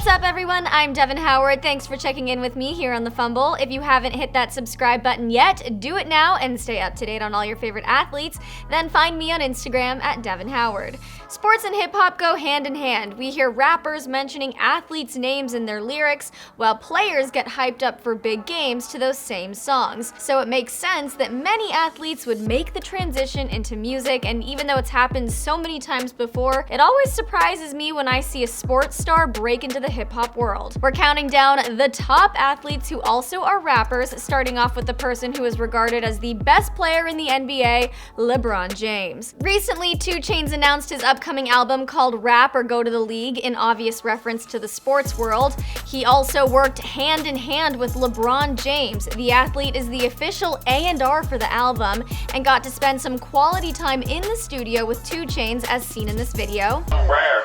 What's up, everyone? I'm Devin Howard. Thanks for checking in with me here on the Fumble. If you haven't hit that subscribe button yet, do it now and stay up to date on all your favorite athletes. Then find me on Instagram at Devin Howard. Sports and hip-hop go hand in hand. We hear rappers mentioning athletes' names in their lyrics, while players get hyped up for big games to those same songs. So it makes sense that many athletes would make the transition into music, and even though it's happened so many times before, it always surprises me when I see a sports star break into the hip-hop world. We're counting down the top athletes who also are rappers, starting off with the person who is regarded as the best player in the NBA, LeBron James. Recently, 2 Chainz announced his upcoming album called Rap or Go to the League, in obvious reference to the sports world. He also worked hand in hand with LeBron James. The athlete is the official A&R for the album and got to spend some quality time in the studio with 2 Chainz as seen in this video. I'm rare.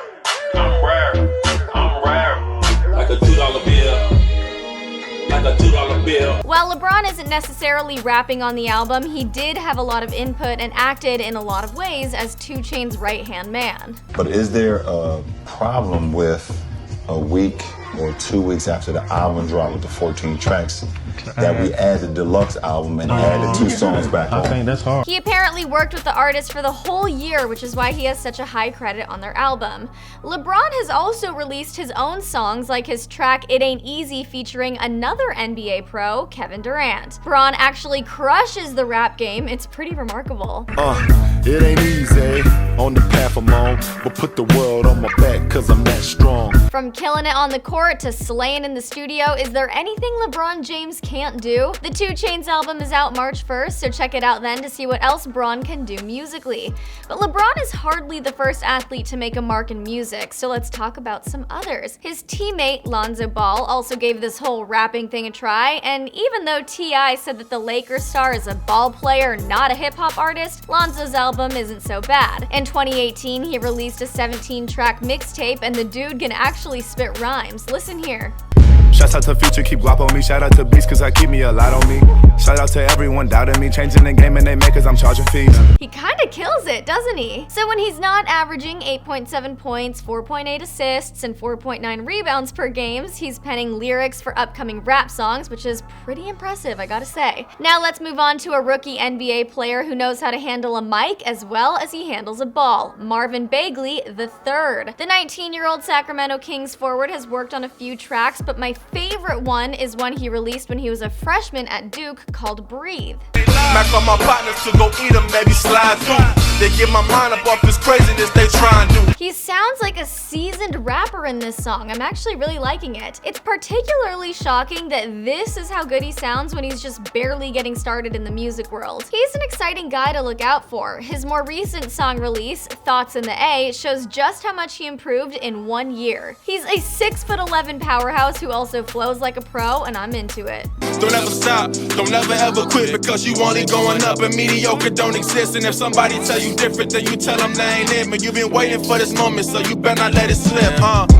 Like a $2 bill. Like a $2 bill. While LeBron isn't necessarily rapping on the album, he did have a lot of input and acted in a lot of ways as 2 Chainz's right-hand man. But is there a problem with a week or 2 weeks after the album dropped with the 14 tracks that we add the deluxe album and add the 2 songs back on? I think that's hard. He apparently worked with the artist for the whole year, which is why he has such a high credit on their album. LeBron has also released his own songs, like his track It Ain't Easy featuring another NBA pro, Kevin Durant. LeBron actually crushes the rap game. It's pretty remarkable. It ain't easy on the path I'm on, but put the world on my back cause I'm that strong. From killing it on the court to slaying in the studio, is there anything LeBron James can't do? The 2 Chainz album is out March 1st, so check it out then to see what else Bron can do musically. But LeBron is hardly the first athlete to make a mark in music, so let's talk about some others. His teammate, Lanza Ball, also gave this whole rapping thing a try, and even though T.I. said that the Lakers star is a ball player, not a hip-hop artist, Lanza's album isn't so bad. In 2018, he released a 17-track mixtape, and the dude can actually spit rhymes. Listen here. Shouts out to Future, keep guap on me. Shout out to Beats, cause I keep me a lot on me. Shout out to everyone doubting me, changing the game and they make cause I'm charging fees. He kinda kills it, doesn't he? So when he's not averaging 8.7 points, 4.8 assists, and 4.9 rebounds per game, he's penning lyrics for upcoming rap songs, which is pretty impressive, I gotta say. Now let's move on to a rookie NBA player who knows how to handle a mic as well as he handles a ball, Marvin Begley III. The 19-year-old Sacramento Kings forward has worked on a few tracks, but my favorite one is one he released when he was a freshman at Duke called Breathe. Mac on my partners to go eat them, maybe slide through. They get my mind up off this craziness they try and do. He sounds like a seasoned rapper in this song. I'm actually really liking it. It's particularly shocking that this is how good he sounds when he's just barely getting started in the music world. He's an exciting guy to look out for. His more recent song release, Thoughts in the A, shows just how much he improved in 1 year. He's a 6'11" powerhouse who also flows like a pro, and I'm into it. Don't ever stop, don't ever ever quit, because you only going up and mediocre don't exist. And if somebody tell you different, then you tell them they ain't it. But you've been waiting for this moment, so you better not let it slip,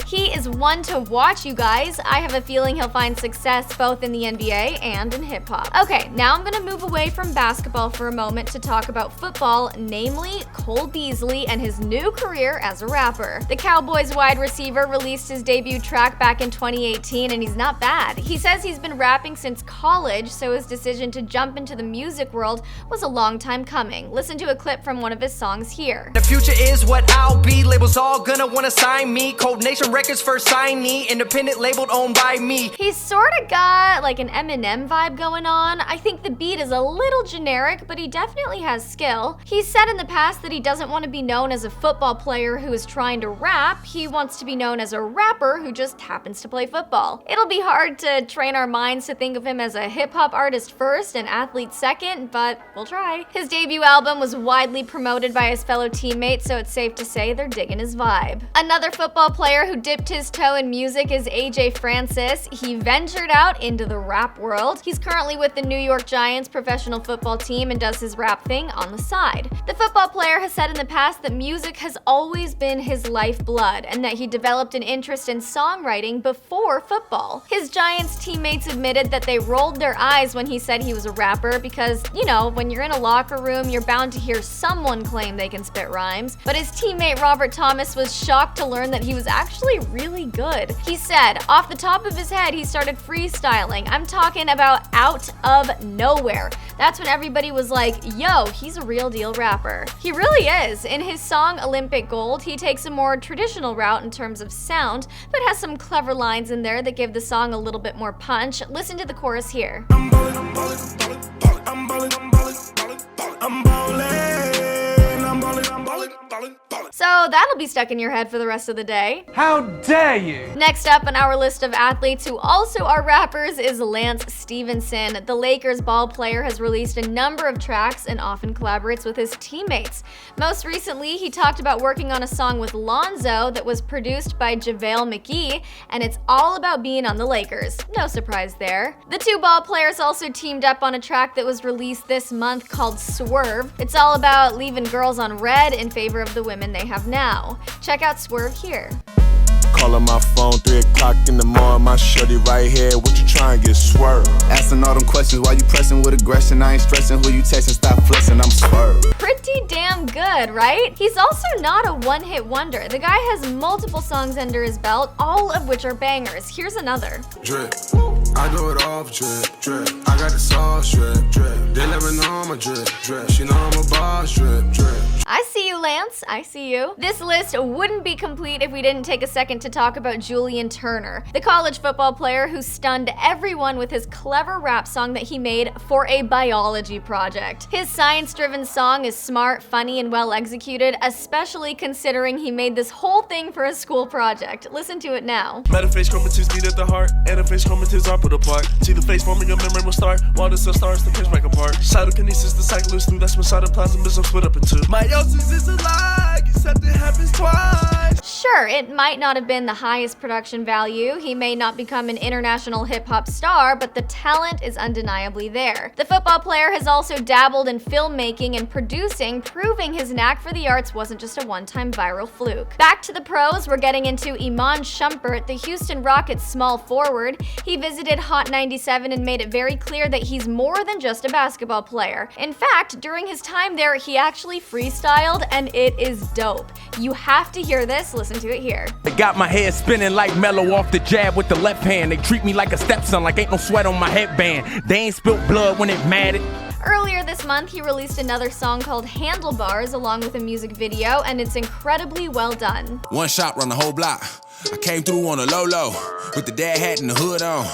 He is one to watch, you guys. I have a feeling he'll find success both in the NBA and in hip-hop. Okay, now I'm gonna move away from basketball for a moment to talk about football, namely Cole Beasley and his new career as a rapper. The Cowboys wide receiver released his debut track back in 2018, and he's not bad. He says he's been rapping since college, so his decision to jump into the music world was a long time coming. Listen to a clip from one of his songs here. The future is what I'll be. Labels all gonna wanna sign me. Cold Nation Records first signee. Independent labeled owned by me. He's sorta got like an Eminem vibe going on. I think the beat is a little generic, but he definitely has skill. He's said in the past that he doesn't want to be known as a football player who is trying to rap. He wants to be known as a rapper who just happens to play football. It'll be hard to train our minds to think of him as a hip-hop artist first and athlete second, but we'll try. His debut album was widely promoted by his fellow teammates, so it's safe to say they're digging his vibe. Another football player who dipped his toe in music is AJ Francis. He ventured out into the rap world. He's currently with the New York Giants professional football team and does his rap thing on the side. The football player has said in the past that music has always been his lifeblood and that he developed an interest in songwriting before football. Ball. His Giants teammates admitted that they rolled their eyes when he said he was a rapper because, you know, when you're in a locker room, you're bound to hear someone claim they can spit rhymes. But his teammate Robert Thomas was shocked to learn that he was actually really good. He said, off the top of his head, he started freestyling. I'm talking about out of nowhere. That's when everybody was like, yo, he's a real deal rapper. He really is. In his song Olympic Gold, he takes a more traditional route in terms of sound, but has some clever lines in there that give the song a little bit more punch. Listen to the chorus here. I'm ballin', I'm ballin', I'm ballin', I'm ballin', I'm ballin', I'm ballin', I'm ballin', ballin'. So that'll be stuck in your head for the rest of the day. How dare you! Next up on our list of athletes who also are rappers is Lance Stephenson. The Lakers ball player has released a number of tracks and often collaborates with his teammates. Most recently, he talked about working on a song with Lonzo that was produced by JaVale McGee, and it's all about being on the Lakers. No surprise there. The two ball players also teamed up on a track that was released this month called Swerve. It's all about leaving girls on red in favor of the women they have now. Check out Swerve here. Calling my phone 3 o'clock in the morning, my shorty right here, what you trying to get swerved? Asking all them questions, why you pressing with aggression? I ain't stressing who you texting, stop flexing, I'm swerved. Pretty damn good, right? He's also not a one-hit wonder. The guy has multiple songs under his belt, all of which are bangers. Here's another. Drip, I do it off, drip, drip. I got the sauce, drip, drip. They never know I'm a drip, drip. She know I'm a boss, drip, drip. I see you, Lance. I see you. This list wouldn't be complete if we didn't take a second to talk about Julian Turner, the college football player who stunned everyone with his clever rap song that he made for a biology project. His science-driven song is smart, funny, and well executed, especially considering he made this whole thing for a school project. Listen to it now. Metaphase chromatids meet at the heart, anaphase chromatids are put apart. See the face forming a memory will start, while the cell starts to catch back apart. Cytokinesis, the cycle is through, that's when cytoplasm is split up into. Meiosis is a lie, except it happens twice. Sure, it might not have been the highest production value, he may not become an international hip-hop star, but the talent is undeniably there. The football player has also dabbled in filmmaking and producing, proving his knack for the arts wasn't just a one-time viral fluke. Back to the pros, we're getting into Iman Shumpert, the Houston Rockets small forward. He visited Hot 97 and made it very clear that he's more than just a basketball player. In fact, during his time there, he actually freestyled, and it is dope. You have to hear this, listen to it here. They got my head spinning like Mellow off the jab with the left hand. They treat me like a stepson, like ain't no sweat on my headband. They ain't spilt blood when it mattered. Earlier this month, he released another song called Handlebars along with a music video, and it's incredibly well done. One shot run the whole block. I came through on a low with the dad hat and the hood on.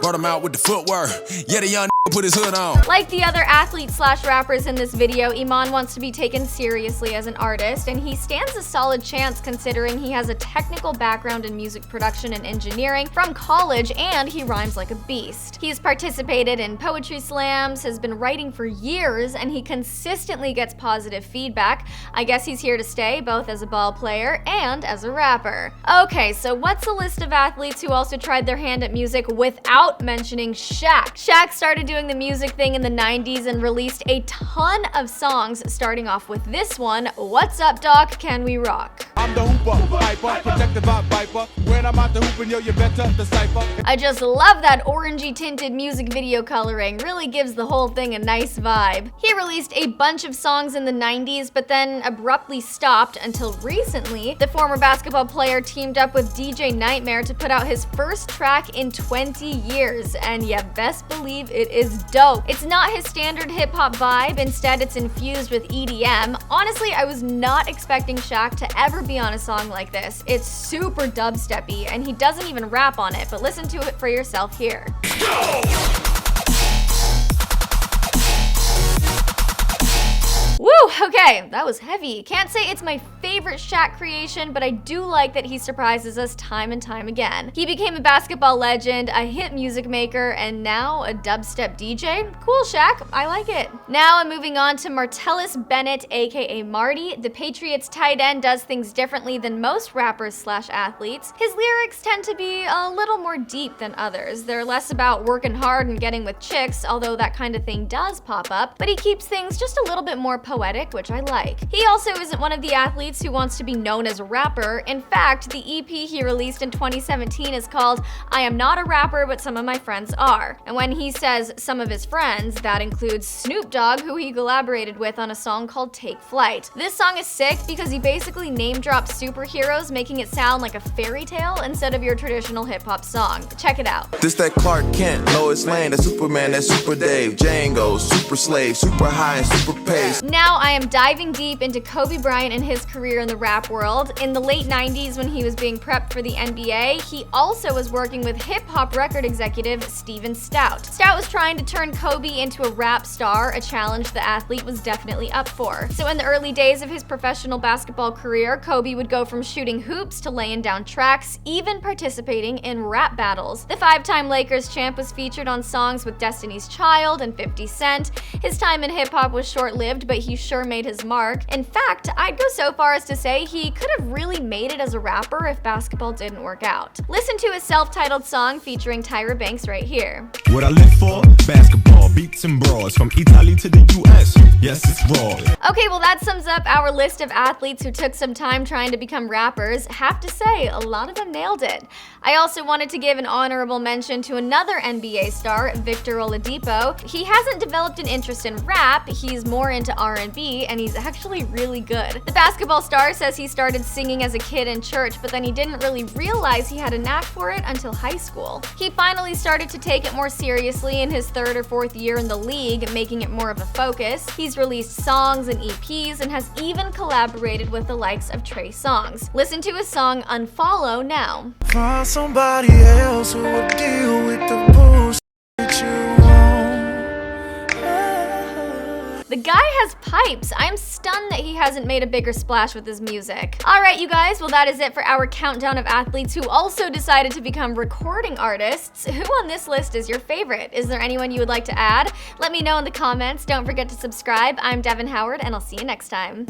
Brought him out with the footwork. Yeah, the young put his hood on. Like the other athletes/rappers in this video, Iman wants to be taken seriously as an artist, and he stands a solid chance considering he has a technical background in music production and engineering from college, and he rhymes like a beast. He's participated in poetry slams, has been writing for years, and he consistently gets positive feedback. I guess he's here to stay, both as a ball player and as a rapper. Okay, so what's a list of athletes who also tried their hand at music without mentioning Shaq? Shaq started doing the music thing in the 90s and released a ton of songs, starting off with this one, What's Up Doc, Can We Rock? I'm the hooper, hyper, protected by Viper. When I'm out the hooping, yo, you better decipher. I just love that orangey tinted music video coloring, really gives the whole thing a nice vibe. He released a bunch of songs in the 90s, but then abruptly stopped until recently. The former basketball player teamed up with DJ Nightmare to put out his first track in 20 years, and you best believe it is dope. It's not his standard hip-hop vibe, instead it's infused with EDM. Honestly, I was not expecting Shaq to ever be on a song like this. It's super dubsteppy, and he doesn't even rap on it, but listen to it for yourself here. Woo, okay, that was heavy. Can't say it's my favorite Shaq creation, but I do like that he surprises us time and time again. He became a basketball legend, a hit music maker, and now a dubstep DJ. Cool, Shaq, I like it. Now I'm moving on to Martellus Bennett, aka Marty. The Patriots tight end does things differently than most rappers/athletes. His lyrics tend to be a little more deep than others. They're less about working hard and getting with chicks, although that kind of thing does pop up, but he keeps things just a little bit more poetic music, which I like. He also isn't one of the athletes who wants to be known as a rapper. In fact, the EP he released in 2017 is called I Am Not a Rapper, But Some of My Friends Are. And when he says some of his friends, that includes Snoop Dogg, who he collaborated with on a song called Take Flight. This song is sick because he basically name drops superheroes, making it sound like a fairy tale instead of your traditional hip-hop song. Check it out. This that Clark Kent, Lois Lane, that Superman, that Super Dave, Django, Super Slave, Super High and Super Pace. Now I am diving deep into Kobe Bryant and his career in the rap world. In the late 90s, when he was being prepped for the NBA, he also was working with hip-hop record executive Steven Stout. Stout was trying to turn Kobe into a rap star, a challenge the athlete was definitely up for. So in the early days of his professional basketball career, Kobe would go from shooting hoops to laying down tracks, even participating in rap battles. The five-time Lakers champ was featured on songs with Destiny's Child and 50 Cent. His time in hip-hop was short-lived, but he sure made his mark. In fact, I'd go so far as to say he could have really made it as a rapper if basketball didn't work out. Listen to his self-titled song featuring Tyra Banks right here. What I live for? Basketball, beats and brawls, from Italy to the US. Yes, it's raw. Okay, well that sums up our list of athletes who took some time trying to become rappers. Have to say, a lot of them nailed it. I also wanted to give an honorable mention to another NBA star, Victor Oladipo. He hasn't developed an interest in rap, he's more into R&B, and he's actually really good. The basketball star says he started singing as a kid in church, but then he didn't really realize he had a knack for it until high school. He finally started to take it more seriously in his third or fourth year in the league, making it more of a focus. He's released songs and EPs and has even collaborated with the likes of Trey Songz. Listen to his song Unfollow now. Find somebody else who will deal with the bullshit you want. The guy has pipes. I'm stunned that he hasn't made a bigger splash with his music. Alright you guys, well that is it for our countdown of athletes who also decided to become recording artists. Who on this list is your favorite? Is there anyone you would like to add? Let me know in the comments. Don't forget to subscribe. I'm Devin Howard and I'll see you next time.